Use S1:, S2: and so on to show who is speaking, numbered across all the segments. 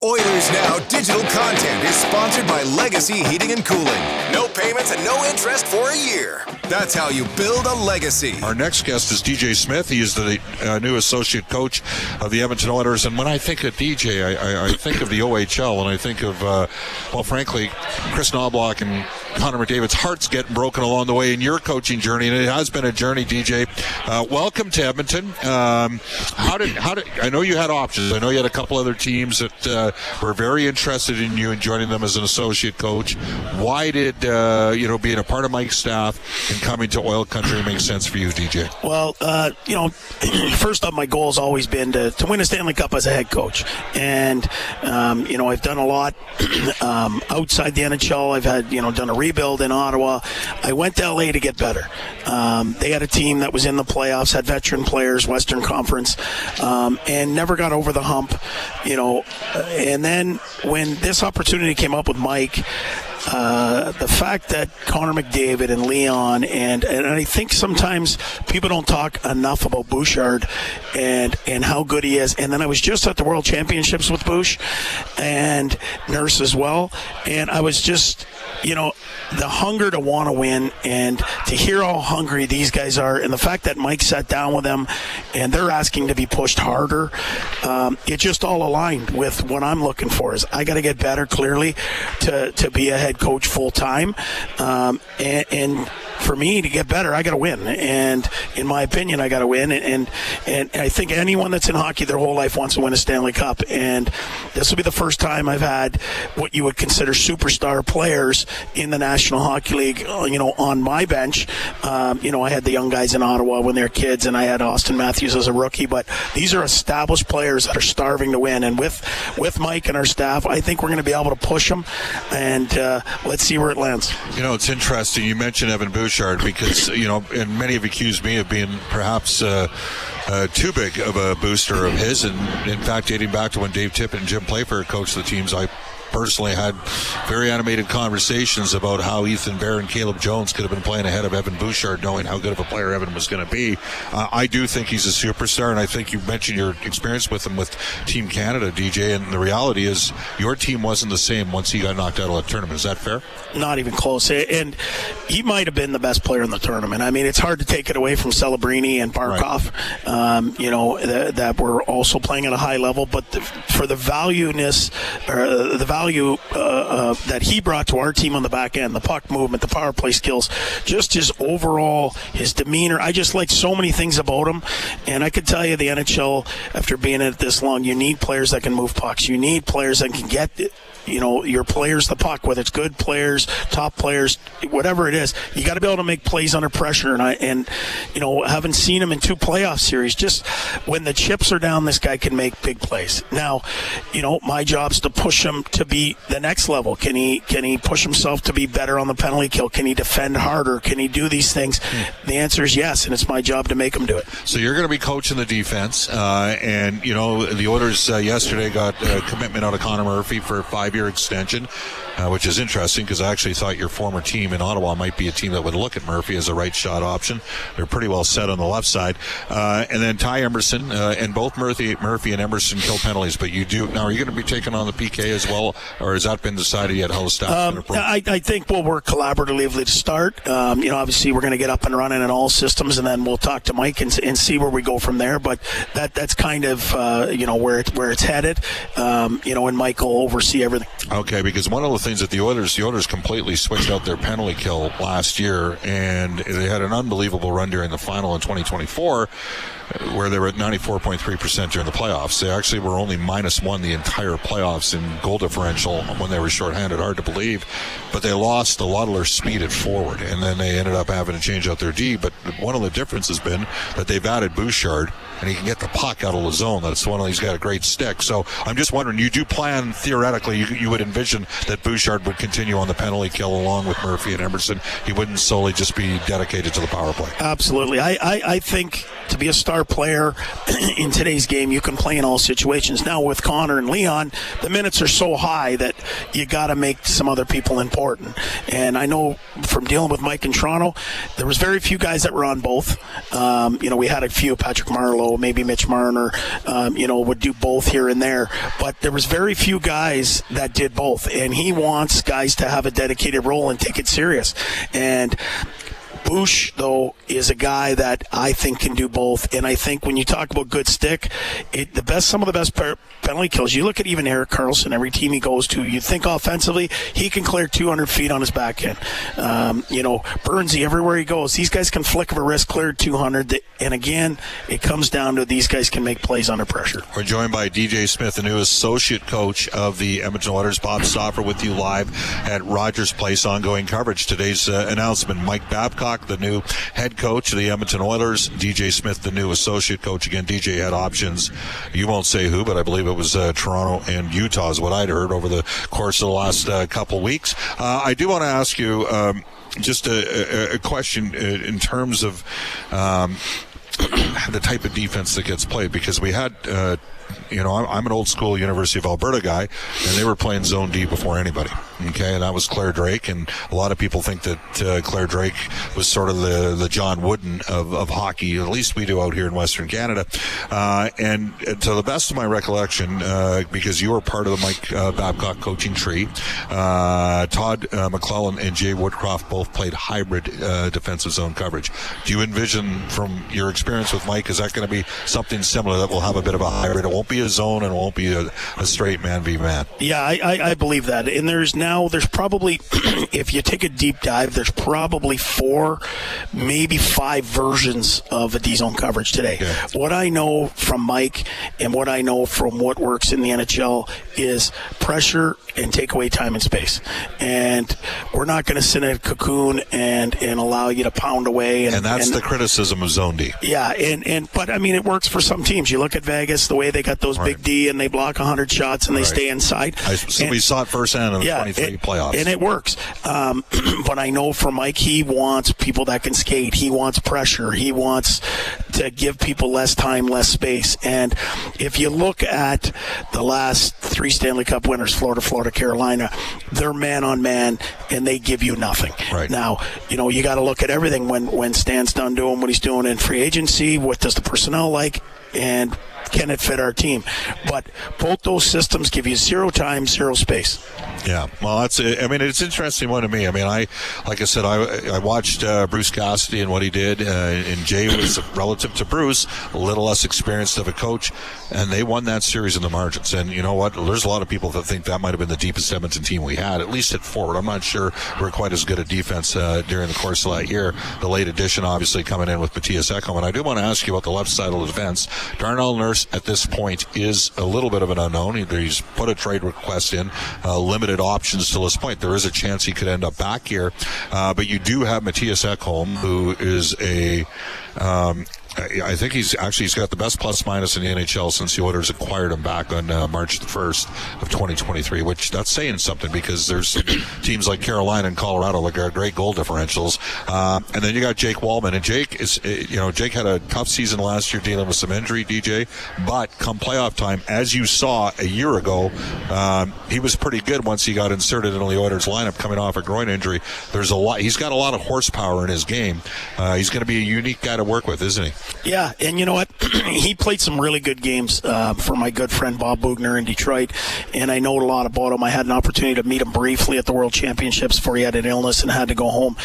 S1: Oilers Now digital content is sponsored by Legacy Heating and Cooling. No payments and no interest for a year. That's how you build a legacy.
S2: Our next guest is D.J. Smith. He is the new associate coach of the Edmonton Oilers. And when I think of D.J., I think of the OHL, and I think of, frankly, Chris Knobloch and Connor McDavid's hearts getting broken along the way in your coaching journey, and it has been a journey, DJ. Welcome to Edmonton. How did I know you had options? I know you had a couple other teams that were very interested in you and joining them as an associate coach. Why did being a part of Mike's staff and coming to oil country make sense for you, DJ?
S3: Well, first up, my goal has always been to win a Stanley Cup as a head coach, and I've done a lot outside the NHL. I've had done a rebuild in Ottawa. I went to LA to get better. They had a team that was in the playoffs, had veteran players, Western Conference, and never got over the hump. And then when this opportunity came up with Mike, the fact that Connor McDavid and Leon and I think sometimes people don't talk enough about Bouchard and how good he is. And then I was just at the World Championships with Bouch and Nurse as well, and I was just the hunger to want to win and to hear how hungry these guys are, and the fact that Mike sat down with them and they're asking to be pushed harder, it just all aligned with what I'm looking for. Is I got to get better, clearly, to be a head coach full time, and for me to get better, I got to win. And in my opinion, I got to win. And I think anyone that's in hockey their whole life wants to win a Stanley Cup. And this will be the first time I've had what you would consider superstar players in the National Hockey League, on my bench. I had the young guys in Ottawa when they were kids, and I had Austin Matthews as a rookie. But these are established players that are starving to win. And with Mike and our staff, I think we're going to be able to push them. And let's see where it lands.
S2: It's interesting. You mentioned Evan Bouchard because, and many have accused me of being perhaps too big of a booster of his. And in fact, dating back to when Dave Tippett and Jim Playfair coached the teams, I personally had very animated conversations about how Ethan Bear and Caleb Jones could have been playing ahead of Evan Bouchard, knowing how good of a player Evan was going to be. I do think he's a superstar, and I think you mentioned your experience with him with Team Canada, DJ, and the reality is your team wasn't the same once he got knocked out of the tournament. Is that fair?
S3: Not even close. And he might have been the best player in the tournament. I mean, it's hard to take it away from Celebrini and Barkov, right. That were also playing at a high level, but for the value that he brought to our team on the back end, the puck movement, the power play skills, just his overall, his demeanor. I just like so many things about him. And I could tell you the NHL, after being in it this long, you need players that can move pucks. You need players that can get your players the puck, whether it's good players, top players, whatever it is. You got to be able to make plays under pressure. And having seen him in 2 playoff series, just when the chips are down, this guy can make big plays. Now, my job's to push him to be the next level. Can he push himself to be better on the penalty kill? Can he defend harder? Can he do these things? The answer is yes, and it's my job to make him do it.
S2: So you're going to be coaching the defense, and the Oilers yesterday got a commitment out of Connor Murphy for a 5-year extension, which is interesting because I actually thought your former team in Ottawa might be a team that would look at Murphy as a right shot option. They're pretty well set on the left side. And then Ty Emerson, and both Murphy and Emerson kill penalties, but you do. Now, are you going to be taking on the PK as well, or has that been decided yet how the staff is going to
S3: I think we'll work collaboratively to start. Obviously we're going to get up and running in all systems, and then we'll talk to Mike and see where we go from there. But that's kind of where it's headed. And Mike will oversee everything.
S2: Okay, because one of the things that the Oilers completely switched out their penalty kill last year, and they had an unbelievable run during the final in 2024, where they were at 94.3% during the playoffs. They actually were only -1 the entire playoffs in goal differential when they were shorthanded. Hard to believe, but they lost a lot of their speed at forward, and then they ended up having to change out their D. But one of the differences has been that they've added Bouchard, and he can get the puck out of the zone. That's one of these got a great stick. So I'm just wondering, you do plan theoretically, you would envision that Bouchard would continue on the penalty kill along with Murphy and Emerson. He wouldn't solely just be dedicated to the power play.
S3: Absolutely. I think to be a star player in today's game, you can play in all situations. Now with Connor and Leon, the minutes are so high that you got to make some other people important. And I know from dealing with Mike in Toronto, there was very few guys that were on both. We had a few, Patrick Marleau know, maybe Mitch Marner, would do both here and there. But there was very few guys that did both. And he wants guys to have a dedicated role and take it serious. And Bouch, though, is a guy that I think can do both. And I think when you talk about good stick, some of the best penalty kills, you look at even Erik Karlsson, every team he goes to, you think offensively, he can clear 200 feet on his backhand. Burnsy, everywhere he goes, these guys can flick of a wrist, clear 200. And again, it comes down to these guys can make plays under pressure.
S2: We're joined by D.J. Smith, the new associate coach of the Edmonton Oilers. Bob Stauffer with you live at Rogers Place. Ongoing coverage. Today's announcement, Mike Babcock, the new head coach of the Edmonton Oilers. D.J. Smith, the new associate coach. Again, D.J. had options. You won't say who, but I believe it was Toronto and Utah is what I'd heard over the course of the last couple weeks. I do want to ask you just a question in terms of the type of defense that gets played, because we had I'm an old school University of Alberta guy, and they were playing zone D before anybody. Okay, and that was Claire Drake, and a lot of people think that Claire Drake was sort of the John Wooden of hockey, at least we do out here in Western Canada. And to the best of my recollection, because you were part of the Mike Babcock coaching tree, Todd McClellan and Jay Woodcroft both played hybrid defensive zone coverage. Do you envision, from your experience with Mike, is that going to be something similar that will have a bit of a hybrid? It won't be a zone, and it won't be a straight man v man. Yeah,
S3: I believe that. And there's probably, if you take a deep dive, there's probably 4, maybe 5 versions of a D-zone coverage today. Yeah. What I know from Mike and what I know from what works in the NHL is pressure and take away time and space. And we're not going to sit in a cocoon and allow you to pound away.
S2: And that's the criticism of Zone D.
S3: Yeah, but I mean, it works for some teams. You look at Vegas, the way they got those big D and they block 100 shots and they stay inside.
S2: We saw it firsthand in the 23 playoffs.
S3: And it works. But I know for Mike, he wants people that can skate. He wants pressure. He wants to give people less time, less space. And if you look at the last 3 Stanley Cup winners, Florida, Carolina, they're man-on-man, and they give you nothing.
S2: Right.
S3: Now, you got to look at everything when Stan's done doing what he's doing in free agency. What does the personnel like? And can it fit our team? But both those systems give you 0 time, 0 space.
S2: Yeah, well, it's an interesting one to me. I mean, I watched Bruce Cassidy and what he did, and Jay was, relative to Bruce, a little less experienced of a coach, and they won that series in the margins. And you know what? There's a lot of people that think that might have been the deepest Edmonton team we had, at least at forward. I'm not sure we're quite as good at defense during the course of that year. The late addition, obviously, coming in with Matthias Ekholm. And I do want to ask you about the left side of the defense. Darnell Nurse, at this point, is a little bit of an unknown. He's put a trade request in, limited options to this point. There is a chance he could end up back here, but you do have Matthias Ekholm, who is I think he's got the best plus minus in the NHL since the Oilers acquired him back on March the 1st of 2023, which that's saying something, because there's teams like Carolina and Colorado that got great goal differentials. And then you got Jake Wallman, and Jake had a tough season last year dealing with some injury, DJ, but come playoff time, as you saw a year ago, he was pretty good once he got inserted into the Oilers lineup coming off a groin injury. He's got a lot of horsepower in his game. He's going to be a unique guy to work with, isn't he?
S3: Yeah, and you know what? He played some really good games for my good friend Bob Bouchard in Detroit, and I know a lot about him. I had an opportunity to meet him briefly at the World Championships before he had an illness and had to go home.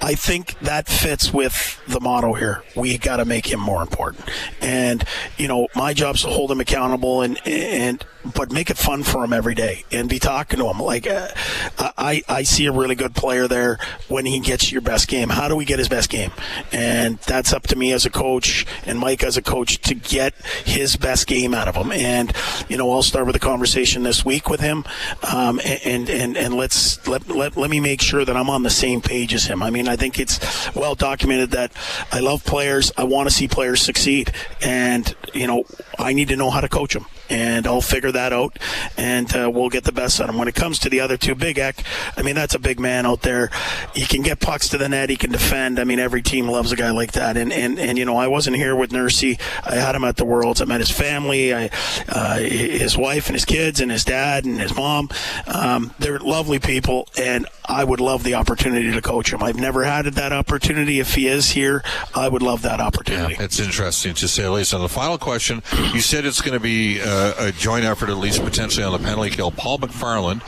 S3: I think that fits with the motto here. We got to make him more important. And, my job's to hold him accountable but make it fun for him every day and be talking to him. Like, I see a really good player there when he gets your best game. How do we get his best game? And that's up to me as a coach and Mike as a coach to get his best game out of him. And, I'll start with a conversation this week with him, and let me make sure that I'm on the same page as him. I mean, I think it's well documented that I love players. I want to see players succeed. And, I need to know how to coach them. and I'll figure that out, and we'll get the best out of him. When it comes to the other two, Big Ek, I mean, that's a big man out there. He can get pucks to the net. He can defend. I mean, every team loves a guy like that. And you know, I wasn't here with Nursey. I had him at the Worlds. I met his family, his wife and his kids and his dad and his mom. They're lovely people, and I would love the opportunity to coach him. I've never had that opportunity. If he is here, I would love that opportunity.
S2: Yeah, it's interesting to say the least. On the final question, you said it's going to be a joint effort, at least potentially on the penalty kill. Paul McFarland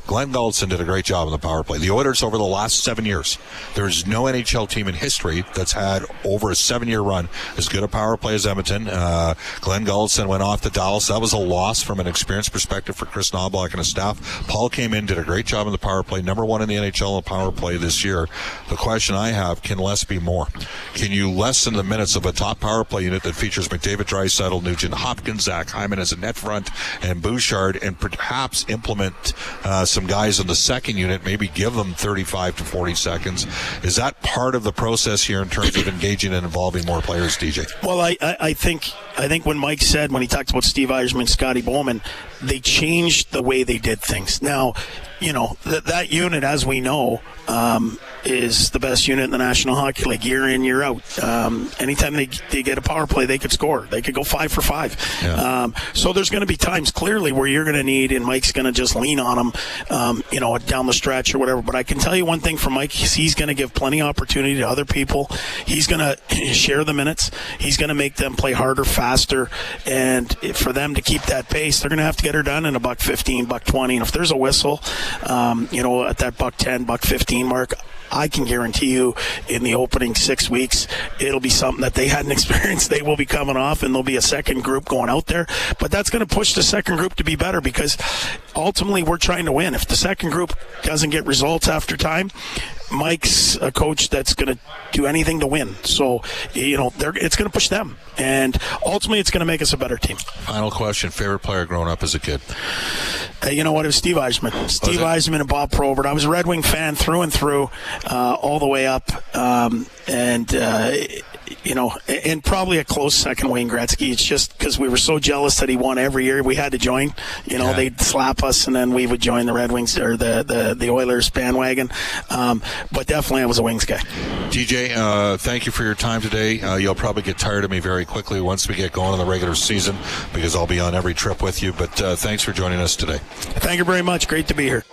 S2: Glenn Gulldson did a great job on the power play. The Oilers, over the last 7 years, there's no NHL team in history that's had over a 7-year run as good a power play as Edmonton. Glenn Gulldson went off to Dallas. That was a loss from an experience perspective for Chris Knobloch and his staff. Paul came in, did a great job on the power play, number one in the NHL in power play this year. The question I have, can less be more? Can you lessen the minutes of a top power play unit that features McDavid, Draisaitl, Nugent Hopkins, Zach Hyman as a net front, and Bouchard, and perhaps implement some guys in the second unit, maybe give them 35 to 40 seconds? Is that part of the process here in terms of engaging and involving more players, DJ?
S3: Well, I think when Mike said, when he talked about Steve Yzerman, Scotty Bowman, they changed the way they did things. Now, you know, that unit, as we know, is the best unit in the National Hockey League, year in, year out. Anytime they get a power play, they could score. They could go 5 for 5. Yeah. So there's going to be times, clearly, where you're going to need, and Mike's going to just lean on them, you know, down the stretch or whatever. But I can tell you one thing from Mike, he's going to give plenty of opportunity to other people. He's going to share the minutes. He's going to make them play harder, faster. And for them to keep that pace, they're going to have to get her done in a $1:15, $1:20. And if there's a whistle, you know, at that $1:10, $1:15 mark, I can guarantee you in the opening 6 weeks, it'll be something that they hadn't experienced. They will be coming off, and there'll be a second group going out there. But that's going to push the second group to be better, because ultimately we're trying to win. If the second group doesn't get results after time, Mike's a coach that's going to do anything to win. So, you know, it's going to push them. And ultimately, it's going to make us a better team.
S2: Final question. Favorite player growing up as a kid?
S3: You know what? It was Steve Yzerman. Steve Yzerman and Bob Probert. I was a Red Wing fan through and through, all the way up. You know, and probably a close second, Wayne Gretzky. It's just because we were so jealous that he won every year. We had to join. You know, they'd slap us, and then we would join the Red Wings or the Oilers bandwagon. But definitely, I was a Wings guy.
S2: DJ, thank you for your time today. You'll probably get tired of me very quickly once we get going in the regular season, because I'll be on every trip with you. But thanks for joining us today.
S3: Thank you very much. Great to be here.